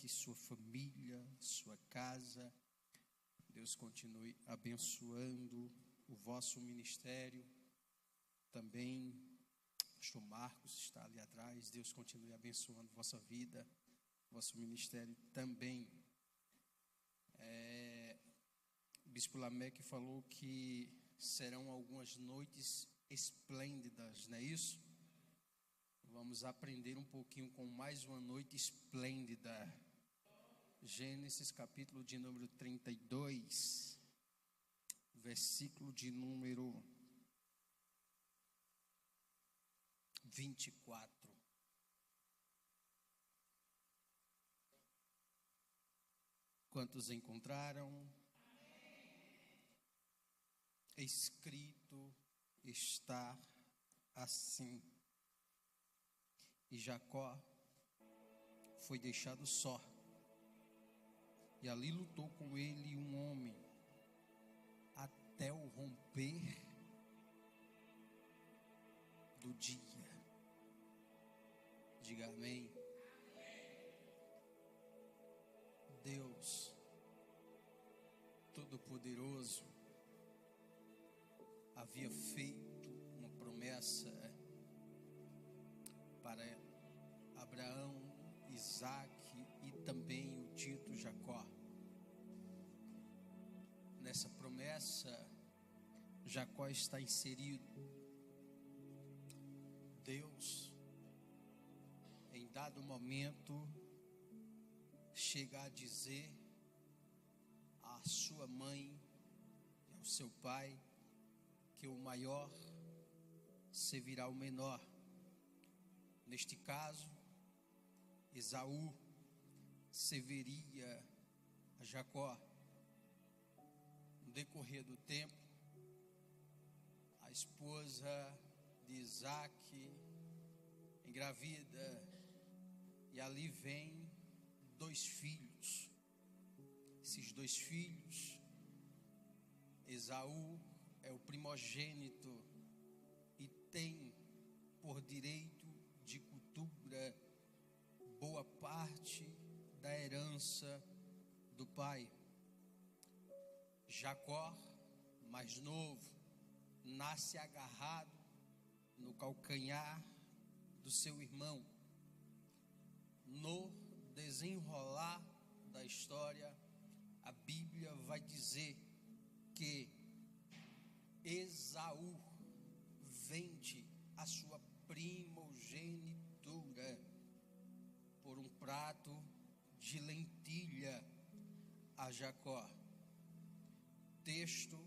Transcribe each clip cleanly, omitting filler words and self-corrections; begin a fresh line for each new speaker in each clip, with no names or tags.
você, sua família, sua casa. Deus continue abençoando o vosso ministério. Também, o pastor Marcos está ali atrás. Deus continue abençoando vossa vida, vosso ministério também. O Bispo Lameque falou que serão algumas noites esplêndidas, não é isso? Vamos aprender um pouquinho com mais uma noite esplêndida. Gênesis capítulo de número 32, versículo de número 24. Quantos encontraram? Escrito está assim: e Jacó foi deixado só, e ali lutou com ele um homem até o romper do dia. Diga amém. Deus Todo-Poderoso havia feito uma promessa para Abraão, Isaque e também o dito Jacó. Nessa promessa, Jacó está inserido. Deus, em dado momento, chega a dizer à sua mãe e ao seu pai que o maior servirá o menor. Neste caso, Esaú serviria a Jacó. No decorrer do tempo, a esposa de Isaque engravida, e ali vem 2 filhos. Esses 2 filhos, Esaú é o primogênito e tem por direito de cultura boa parte da herança do pai. Jacó, mais novo, nasce agarrado no calcanhar do seu irmão. No desenrolar da história, a Bíblia vai dizer que Esaú vende a sua primogenitura por um prato de lentilha a Jacó. O texto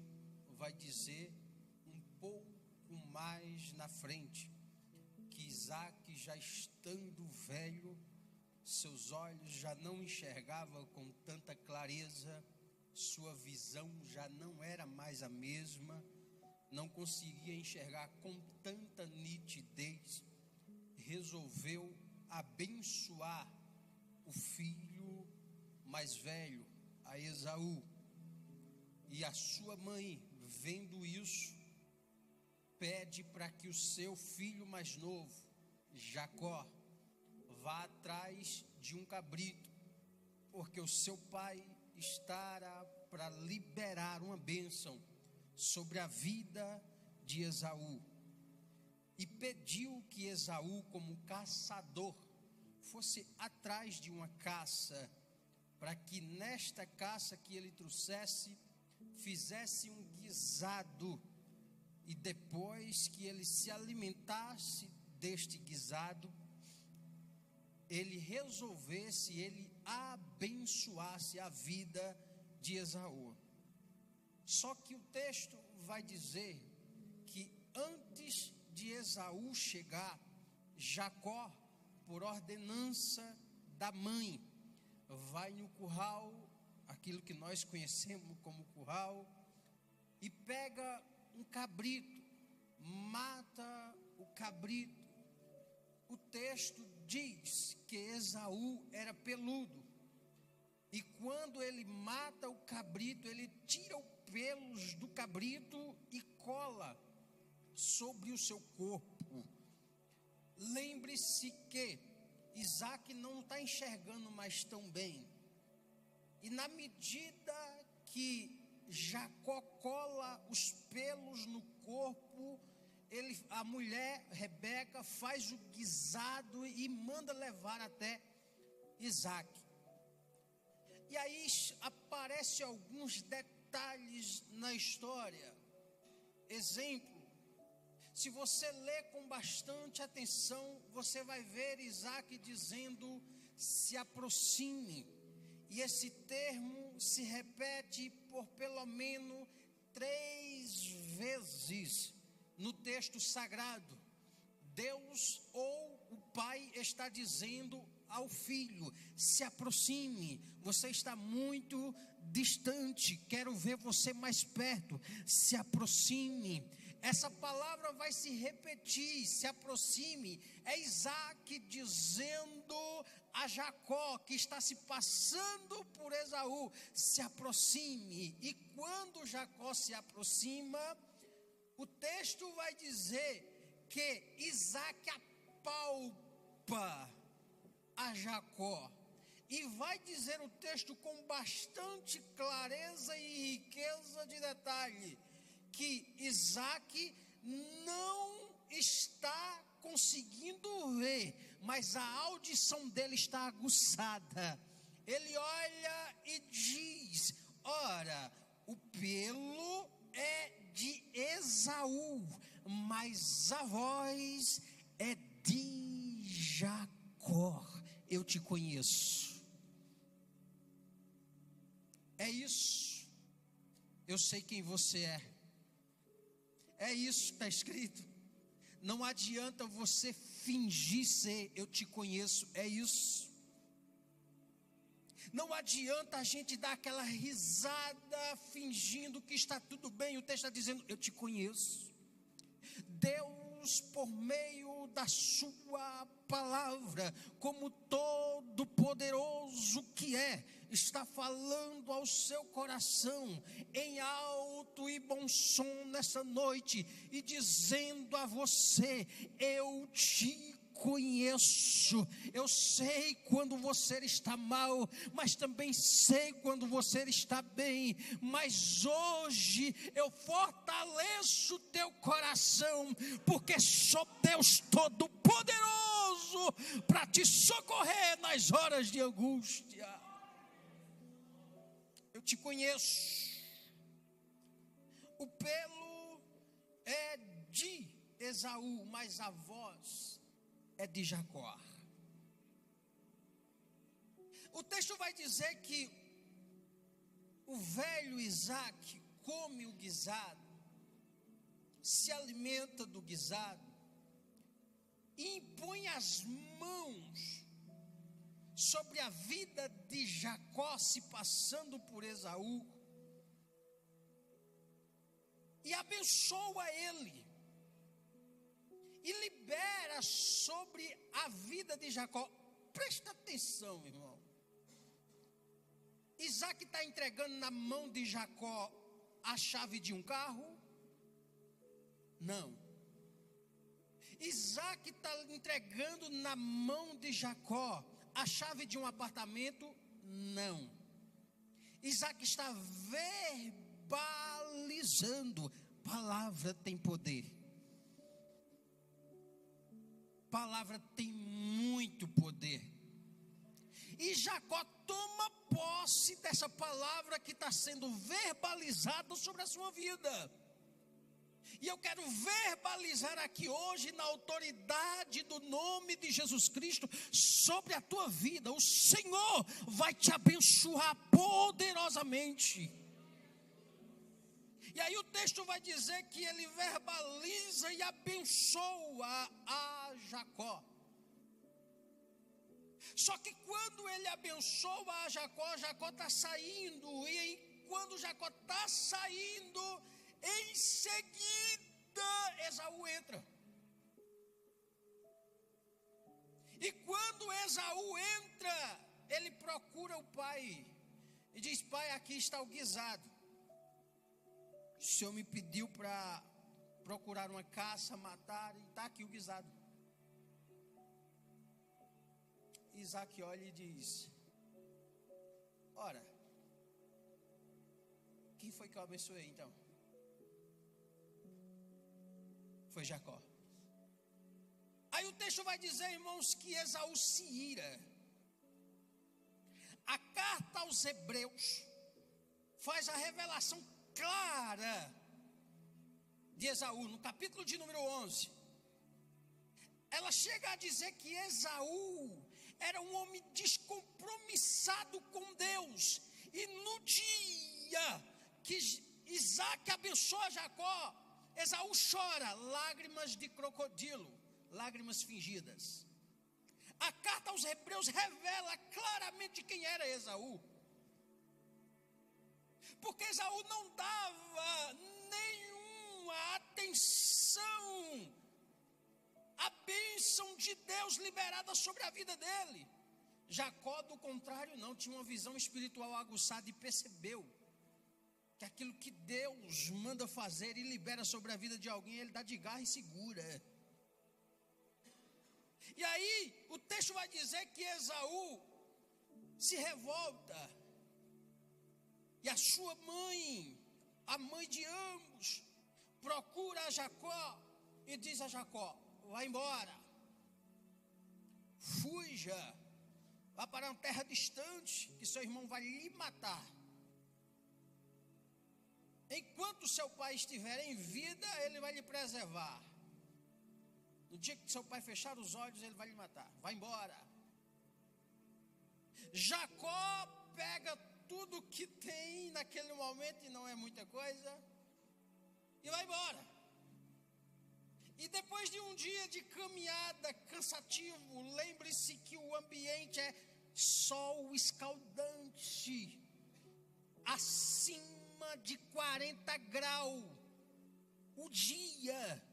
vai dizer um pouco mais na frente que Isaque, já estando velho, seus olhos já não enxergavam com tanta clareza, sua visão já não era mais a mesma, não conseguia enxergar com tanta nitidez. Resolveu abençoar o filho mais velho, a Esaú. E a sua mãe, vendo isso, pede para que o seu filho mais novo, Jacó, vá atrás de um cabrito, porque o seu pai estará para liberar uma bênção sobre a vida de Esaú. E pediu que Esaú, como caçador, fosse atrás de uma caça, para que nesta caça que ele trouxesse, fizesse um guisado, e depois que ele se alimentasse deste guisado, ele resolvesse, ele abençoasse a vida de Esaú. Só que o texto vai dizer que antes de Esaú chegar, Jacó, por ordenança da mãe, vai no curral, aquilo que nós conhecemos como curral, e pega um cabrito, mata o cabrito. O texto diz que Esaú era peludo, e quando ele mata o cabrito, ele tira os pelos do cabrito e cola sobre o seu corpo. Lembre-se que Isaac não está enxergando mais tão bem. E na medida que Jacó cola os pelos no corpo, a mulher, Rebeca, faz o guisado e manda levar até Isaac. E aí aparecem alguns detalhes na história. Exemplo, se você ler com bastante atenção, você vai ver Isaac dizendo: se aproxime. E esse termo se repete por pelo menos 3 vezes no texto sagrado. Deus ou o pai está dizendo ao filho: se aproxime, você está muito distante, quero ver você mais perto, se aproxime. Essa palavra vai se repetir, se aproxime. É Isaac dizendo a Jacó, que está se passando por Esaú: se aproxime. E quando Jacó se aproxima, o texto vai dizer que Isaac apalpa a Jacó. E vai dizer o texto com bastante clareza e riqueza de detalhe, que Isaac não está conseguindo ver, mas a audição dele está aguçada. Ele olha e diz: ora, o pelo é de Esaú, mas a voz é de Jacó. Eu te conheço. É isso. Eu sei quem você é. É isso que está escrito. Não adianta você fingir ser. Eu te conheço. É isso. Não adianta a gente dar aquela risada fingindo que está tudo bem. O texto está dizendo: eu te conheço. Deus, por meio da sua palavra, como todo poderoso que é, está falando ao seu coração em alto e bom som nessa noite e dizendo a você: eu te conheço. Eu sei quando você está mal, mas também sei quando você está bem. Mas hoje eu fortaleço o teu coração, porque sou Deus Todo-Poderoso para te socorrer nas horas de angústia. Eu te conheço. O pelo é de Esaú, mas a voz é de Jacó. O texto vai dizer que o velho Isaac come o guisado, se alimenta do guisado e impõe as mãos sobre a vida de Jacó, se passando por Esaú, e abençoa ele. E libera sobre a vida de Jacó. Presta atenção, irmão. Isaac está entregando na mão de Jacó a chave de um carro? Não. Isaac está entregando na mão de Jacó a chave de um apartamento? Não. Isaac está verbalizando. Palavra tem poder. Palavra tem muito poder. E Jacó toma posse dessa palavra que está sendo verbalizada sobre a sua vida. E eu quero verbalizar aqui hoje, na autoridade do nome de Jesus Cristo, sobre a tua vida. O Senhor vai te abençoar poderosamente. E aí o texto vai dizer que ele verbaliza e abençoa a Jacó. Só que quando ele abençoa a Jacó, Jacó está saindo. E quando Jacó está saindo, em seguida Esaú entra. E quando Esaú entra, ele procura o pai e diz: pai, aqui está o guisado. O Senhor me pediu para procurar uma caça, matar, e está aqui o guisado. Isaac olha e diz: ora, quem foi que eu abençoei então? Foi Jacó. Aí o texto vai dizer, irmãos, que Esaú se ira. A carta aos Hebreus faz a revelação clara de Esaú, no capítulo de número 11. Ela chega a dizer que Esaú era um homem descompromissado com Deus. E no dia que Isaac abençoa Jacó, Esaú chora lágrimas de crocodilo, lágrimas fingidas. A carta aos Hebreus revela claramente quem era Esaú. Porque Esaú não dava nenhuma atenção à bênção de Deus liberada sobre a vida dele. Jacó, do contrário, não, tinha uma visão espiritual aguçada e percebeu que aquilo que Deus manda fazer e libera sobre a vida de alguém, ele dá de garra e segura. E aí, o texto vai dizer que Esaú se revolta. E a sua mãe, a mãe de ambos, procura a Jacó e diz a Jacó: vá embora, fuja, vá para uma terra distante, que seu irmão vai lhe matar. Enquanto seu pai estiver em vida, ele vai lhe preservar. No dia que seu pai fechar os olhos, ele vai lhe matar. Vai embora. Jacó pega tudo que tem naquele momento, e não é muita coisa, e vai embora. E depois de um dia de caminhada cansativo, lembre-se que o ambiente é sol escaldante, acima de 40 graus, o dia,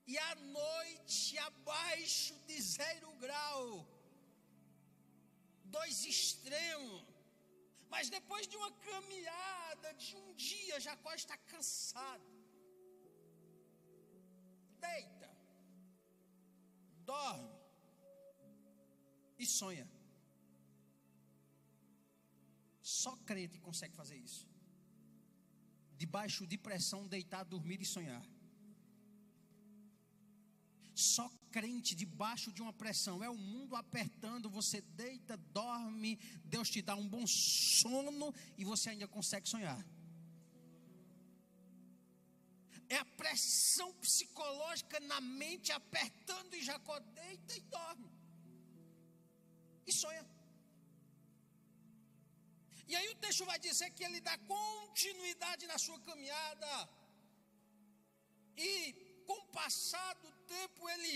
e a noite abaixo de 0 grau, 2 extremos. Mas depois de uma caminhada de um dia, Jacó está cansado. Deita, dorme e sonha. Só crente consegue fazer isso. Debaixo de pressão, deitar, dormir e sonhar. Só crente debaixo de uma pressão. É o mundo apertando, você deita, dorme, Deus te dá um bom sono e você ainda consegue sonhar. É a pressão psicológica na mente apertando, e Jacó deita e dorme e sonha. E aí o texto vai dizer que ele dá continuidade na sua caminhada, e com o passar do tempo ele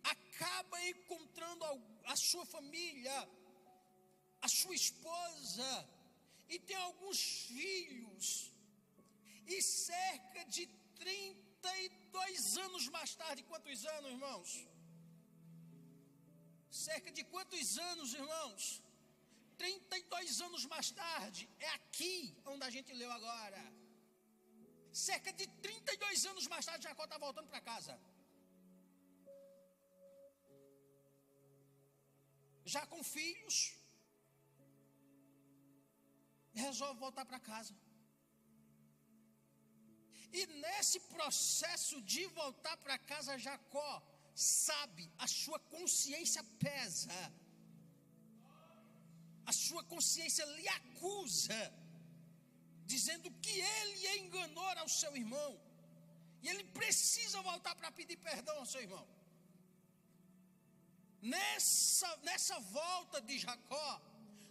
acaba encontrando a sua família, a sua esposa, e tem alguns filhos. E cerca de 32 anos mais tarde, quantos anos, irmãos? Cerca de quantos anos, irmãos? 32 anos mais tarde, é aqui onde a gente leu agora. Cerca de 32 anos mais tarde, Jacó está voltando para casa. Já com filhos, resolve voltar para casa. E nesse processo de voltar para casa, Jacó sabe, a sua consciência pesa. A sua consciência lhe acusa, dizendo que ele enganou ao seu irmão. E ele precisa voltar para pedir perdão ao seu irmão. Nessa volta de Jacó,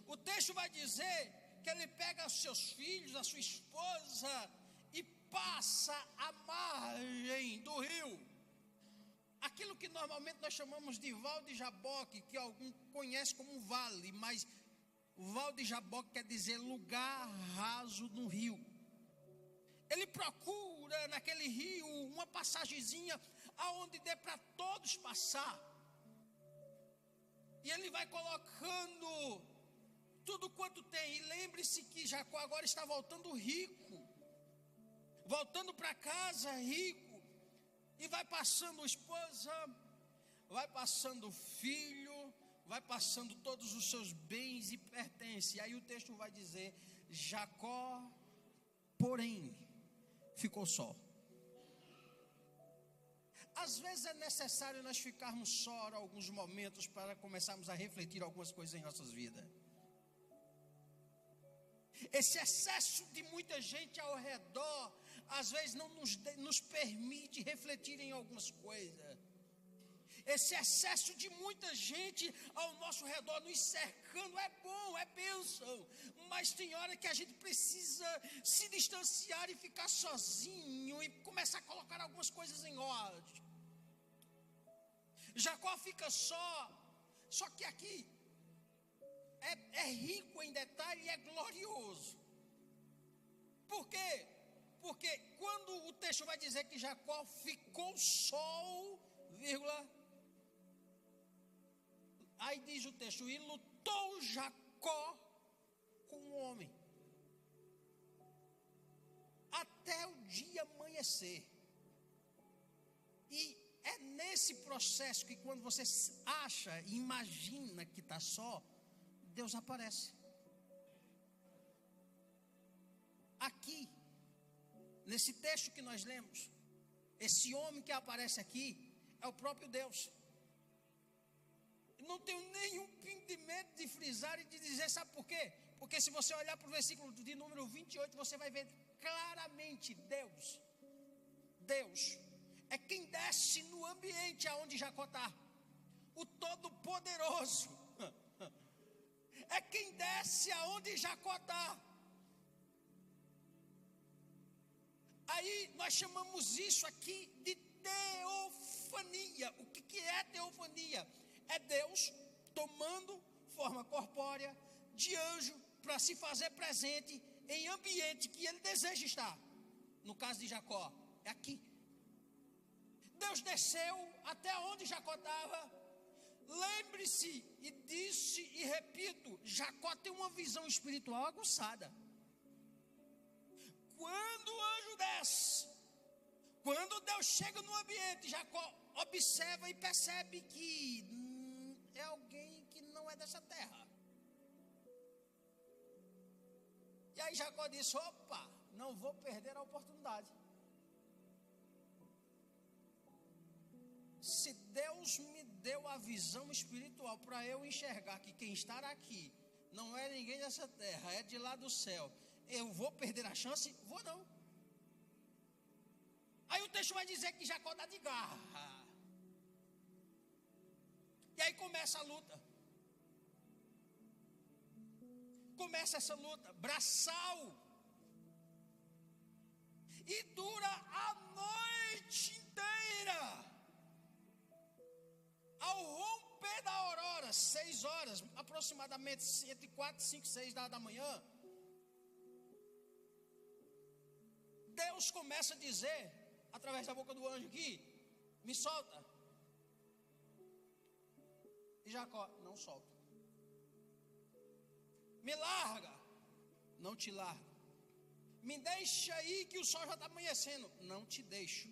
o texto vai dizer que ele pega os seus filhos, a sua esposa, e passa a margem do rio. Aquilo que normalmente nós chamamos de Val de Jaboque, que algum conhece como vale, mas o Val de Jaboque quer dizer lugar raso no rio. Ele procura naquele rio uma passagemzinha aonde dê para todos passar. E ele vai colocando tudo quanto tem. E lembre-se que Jacó agora está voltando rico, voltando para casa rico. E vai passando esposa, vai passando filho, vai passando todos os seus bens e pertences. E aí o texto vai dizer: Jacó, porém, ficou só. Às vezes é necessário nós ficarmos só alguns momentos para começarmos a refletir algumas coisas em nossas vidas. Esse excesso de muita gente ao redor, às vezes não nos permite refletir em algumas coisas. Esse excesso de muita gente ao nosso redor nos cercando é bom, é bênção. Mas tem hora que a gente precisa se distanciar e ficar sozinho e começar a colocar algumas coisas em ordem. Jacó fica só que aqui é rico em detalhe e é glorioso. Por quê? Porque quando o texto vai dizer que Jacó ficou só, vírgula, aí diz o texto: e lutou Jacó com o homem até o dia amanhecer. E é nesse processo que quando você acha e imagina que está só, Deus aparece. Aqui, nesse texto que nós lemos, esse homem que aparece aqui é o próprio Deus. Não tenho nenhum pintimento de frisar e de dizer, sabe por quê? Porque se você olhar para o versículo de número 28, você vai ver claramente Deus é quem desce no ambiente aonde Jacó está. O Todo-Poderoso é quem desce aonde Jacó está. Aí nós chamamos isso aqui de teofania. O que é teofania? É Deus tomando forma corpórea de anjo para se fazer presente em ambiente que ele deseja estar. No caso de Jacó, é aqui. Deus desceu até onde Jacó estava. Lembre-se, e disse e repito, Jacó tem uma visão espiritual aguçada. Quando o anjo desce, quando Deus chega no ambiente, Jacó observa e percebe que é alguém que não é dessa terra. E aí Jacó disse: opa, não vou perder a oportunidade. Se Deus me deu a visão espiritual para eu enxergar que quem está aqui não é ninguém dessa terra, é de lá do céu, eu vou perder a chance? Vou não. Aí o texto vai dizer que Jacó dá de garra. E aí começa a luta. Começa essa luta, braçal. E dura a noite inteira. Ao romper da aurora, 6 horas, aproximadamente entre 4, 5, 6 da manhã, Deus começa a dizer, através da boca do anjo aqui: me solta. E Jacó: não solta. Me larga. Não te larga. Me deixa aí que o sol já está amanhecendo. Não te deixo.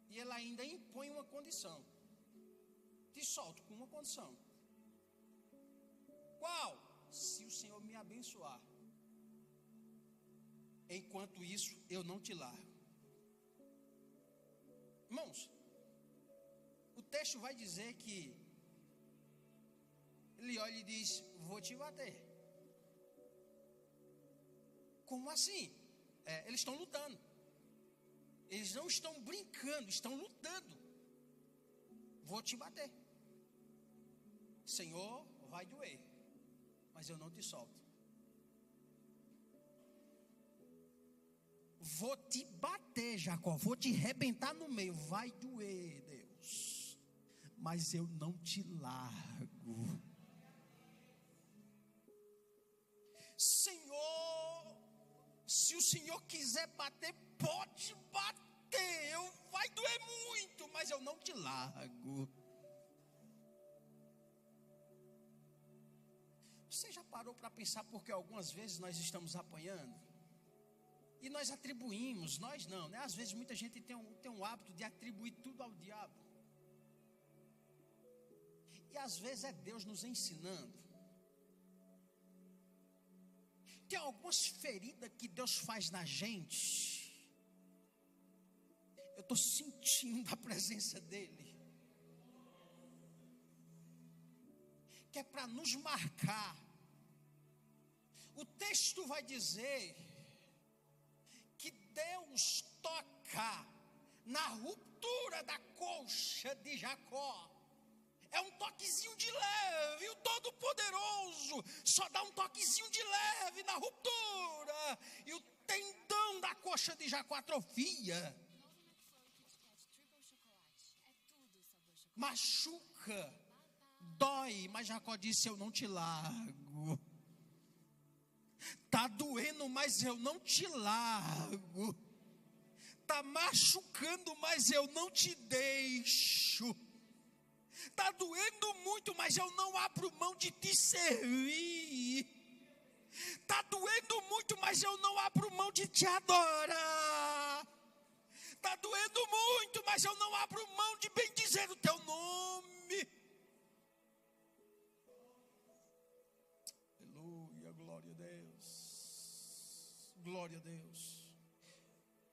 E ele ainda impõe uma condição: te solto com uma condição. Qual? Se o Senhor me abençoar. Enquanto isso, eu não te largo. Irmãos, o texto vai dizer que ele olha e diz: vou te bater. Como assim? Eles estão lutando. Eles não estão brincando, estão lutando. Vou te bater. Senhor, vai doer, mas eu não te solto. Vou te bater, Jacó, vou te arrebentar no meio. Vai doer, Deus, mas eu não te largo. Senhor, se o Senhor quiser bater, pode bater. Vai doer muito, mas eu não te largo. Você já parou para pensar porque algumas vezes nós estamos apanhando? E nós atribuímos, nós não, né? Às vezes muita gente tem um hábito de atribuir tudo ao diabo. que às vezes é Deus nos ensinando. Tem algumas feridas que Deus faz na gente. Eu estou sentindo a presença dEle. Que é para nos marcar. O texto vai dizer que Deus toca na ruptura da coxa de Jacó. É um toquezinho de leve, o Todo-Poderoso só dá um toquezinho de leve na ruptura, e o tendão da coxa de Jacó atrofia, machuca, dói, mas Jacó disse: eu não te largo. Está doendo, mas eu não te largo. Está machucando, mas eu não te deixo. Está doendo muito, mas eu não abro mão de te servir. Está doendo muito, mas eu não abro mão de te adorar. Está doendo muito, mas eu não abro mão de bendizer o teu nome. Aleluia, glória a Deus. Glória a Deus.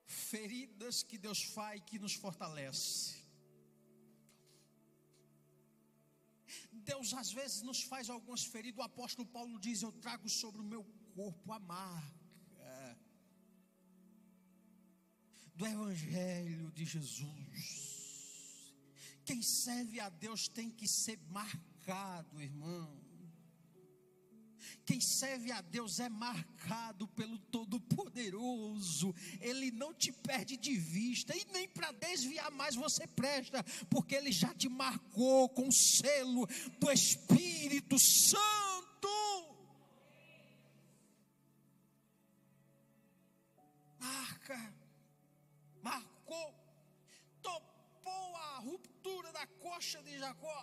Feridas que Deus faz, que nos fortalece. Deus às vezes nos faz algumas feridas. O apóstolo Paulo diz: eu trago sobre o meu corpo a marca do Evangelho de Jesus. Quem serve a Deus tem que ser marcado, irmão. Quem serve a Deus é marcado pelo Todo-Poderoso. Ele não te perde de vista, e nem para desviar mais você presta, porque Ele já te marcou com o selo do Espírito Santo. Marcou, topou a ruptura da coxa de Jacó.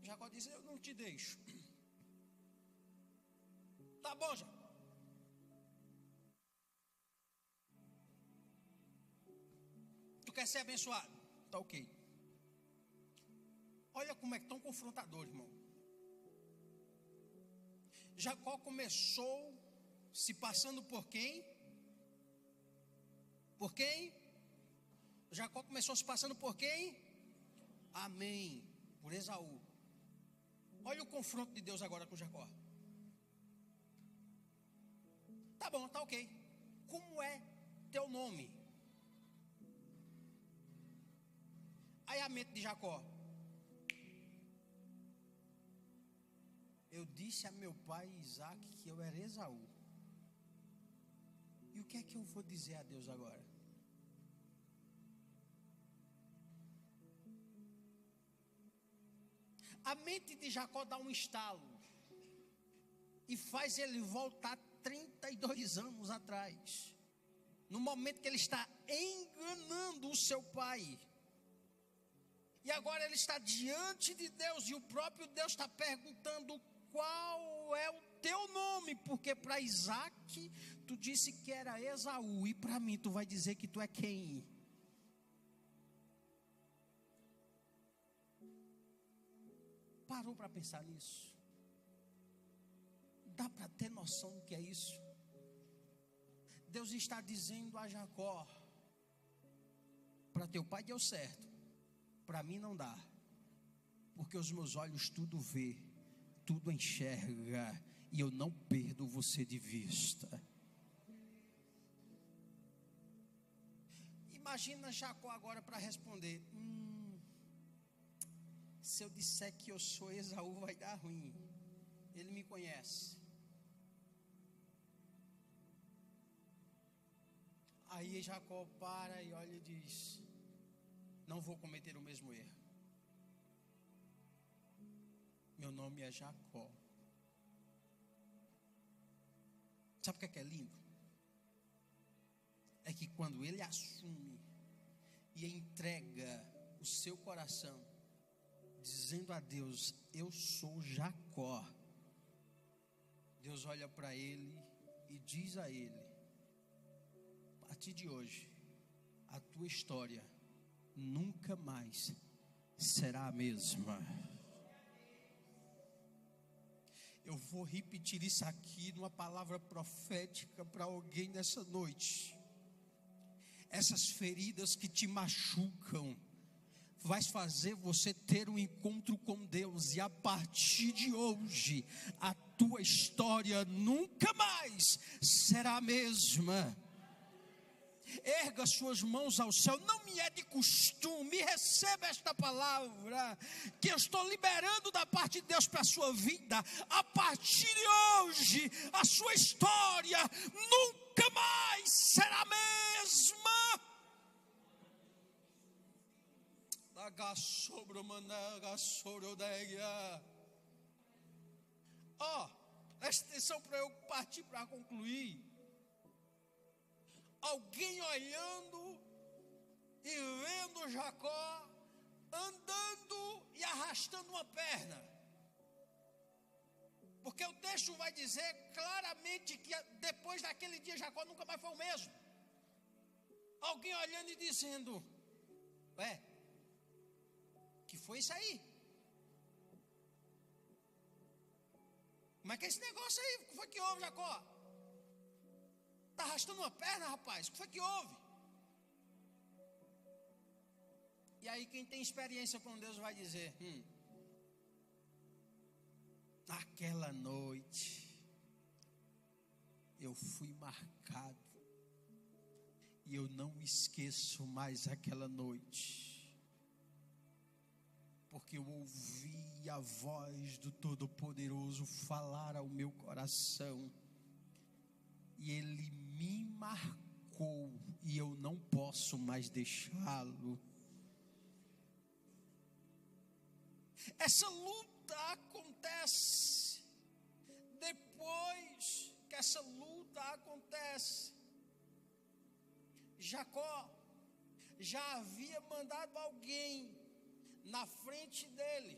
Jacó disse: eu não te deixo. Tá bom, já. Tu quer ser abençoado? Tá ok. Olha como é tão confrontador, irmão. Jacó começou se passando por quem? Por quem? Jacó começou se passando por quem? Amém. Por Esaú. Olha o confronto de Deus agora com Jacó. Tá bom, tá ok. Como é teu nome? Aí a mente de Jacó: eu disse a meu pai Isaac que eu era Esaú. E o que é que eu vou dizer a Deus agora? A mente de Jacó dá um estalo e faz ele voltar 32 anos atrás, no momento que ele está enganando o seu pai. E agora ele está diante de Deus, e o próprio Deus está perguntando: qual é o teu nome? Porque para Isaac tu disse que era Esaú, e para mim tu vai dizer que tu é quem? Parou para pensar nisso? Dá para ter noção do que é isso? Deus está dizendo a Jacó: para teu pai deu certo, para mim não dá, porque os meus olhos tudo vê, tudo enxerga, e eu não perdo você de vista. Imagina Jacó agora para responder: se eu disser que eu sou Esaú vai dar ruim, ele me conhece. Aí Jacó para e olha e diz: não vou cometer o mesmo erro. Meu nome é Jacó. Sabe o que é lindo? É que quando ele assume e entrega o seu coração, dizendo a Deus: eu sou Jacó, Deus olha para ele e diz a ele: a partir de hoje, a tua história nunca mais será a mesma. Eu vou repetir isso aqui numa palavra profética para alguém nessa noite. Essas feridas que te machucam vai fazer você ter um encontro com Deus, e a partir de hoje a tua história nunca mais será a mesma. Erga suas mãos ao céu. Não me é de costume, receba esta palavra que eu estou liberando da parte de Deus para a sua vida. A partir de hoje a sua história nunca mais será a mesma. Presta atenção para eu partir para concluir. Alguém olhando e vendo Jacó andando e arrastando uma perna. Porque o texto vai dizer claramente que depois daquele dia Jacó nunca mais foi o mesmo. Alguém olhando e dizendo: que foi isso aí? Como é que é esse negócio aí? O que foi que houve, Jacó? Está arrastando uma perna, rapaz? O que foi que houve? E aí quem tem experiência com Deus vai dizer: naquela noite eu fui marcado, e eu não esqueço mais aquela noite, porque eu ouvi a voz do Todo-Poderoso falar ao meu coração, e Ele me marcou, e eu não posso mais deixá-lo. Essa luta acontece. Depois que essa luta acontece, Jacó já havia mandado alguém na frente dele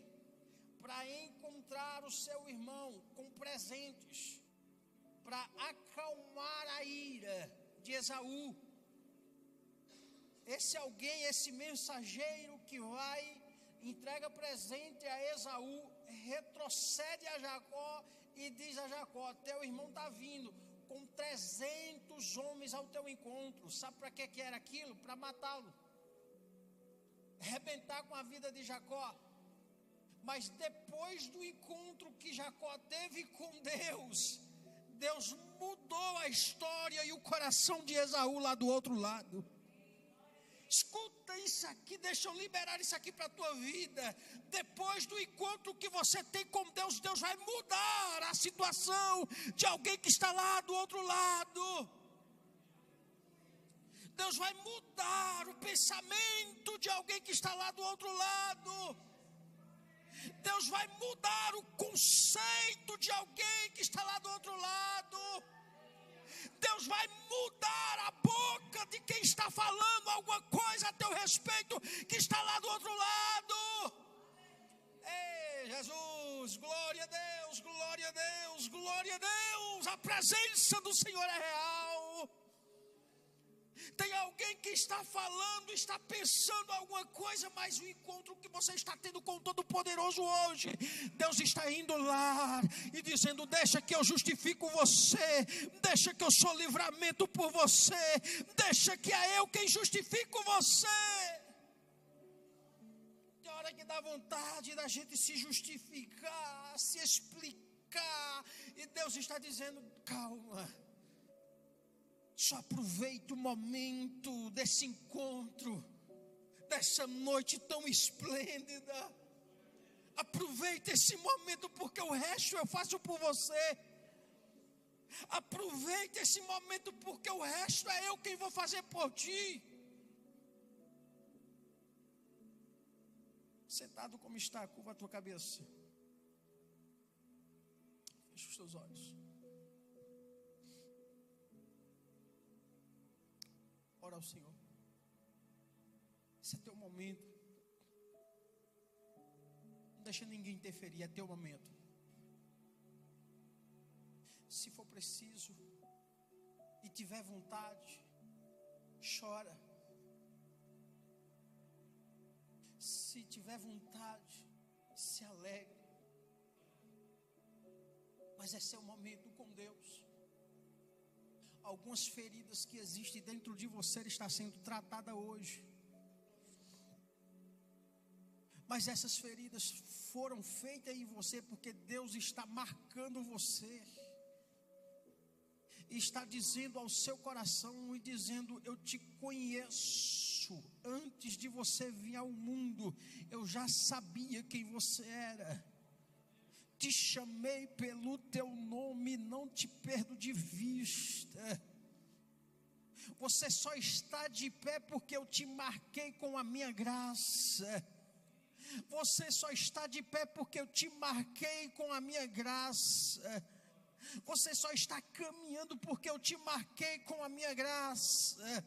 para encontrar o seu irmão com presentes, para acalmar a ira de Esaú. Esse alguém, esse mensageiro que vai, entrega presente a Esaú, retrocede a Jacó e diz a Jacó: teu irmão está vindo com 300 homens ao teu encontro. Sabe para que era aquilo? Para matá-lo, arrebentar com a vida de Jacó. Mas depois do encontro que Jacó teve com Deus, Deus mudou a história e o coração de Esaú lá do outro lado. Escuta isso aqui, deixa eu liberar isso aqui para a tua vida. Depois do encontro que você tem com Deus, Deus vai mudar a situação de alguém que está lá do outro lado. Deus vai mudar o pensamento de alguém que está lá do outro lado. Deus vai mudar o conceito de alguém que está lá do outro lado. Deus vai mudar a boca de quem está falando alguma coisa a teu respeito, que está lá do outro lado. Ei, Jesus, glória a Deus, glória a Deus, glória a Deus. A presença do Senhor é real. Tem alguém que está falando, está pensando alguma coisa, mas o encontro que você está tendo com o Todo-Poderoso hoje, Deus está indo lá e dizendo: deixa que eu justifico você, deixa que eu sou livramento por você, deixa que é eu quem justifico você. Tem hora que dá vontade da gente se justificar, se explicar, e Deus está dizendo: calma. Só aproveita o momento desse encontro, dessa noite tão esplêndida. Aproveita esse momento, porque o resto eu faço por você. Aproveita esse momento, porque o resto é eu quem vou fazer por ti. Sentado como está, curva a tua cabeça. Fecha os teus olhos. Ora ao Senhor. Esse é teu momento. Não deixa ninguém interferir, é teu momento. Se for preciso e tiver vontade, chora. Se tiver vontade, se alegre. Mas é seu momento com Deus. Algumas feridas que existem dentro de você estão sendo tratadas hoje. Mas essas feridas foram feitas em você porque Deus está marcando você. E está dizendo ao seu coração e dizendo: eu te conheço. Antes de você vir ao mundo, eu já sabia quem você era. Te chamei pelo teu nome, não te perdo de vista. Você só está de pé porque eu te marquei com a minha graça. Você só está de pé porque eu te marquei com a minha graça. Você só está caminhando porque eu te marquei com a minha graça.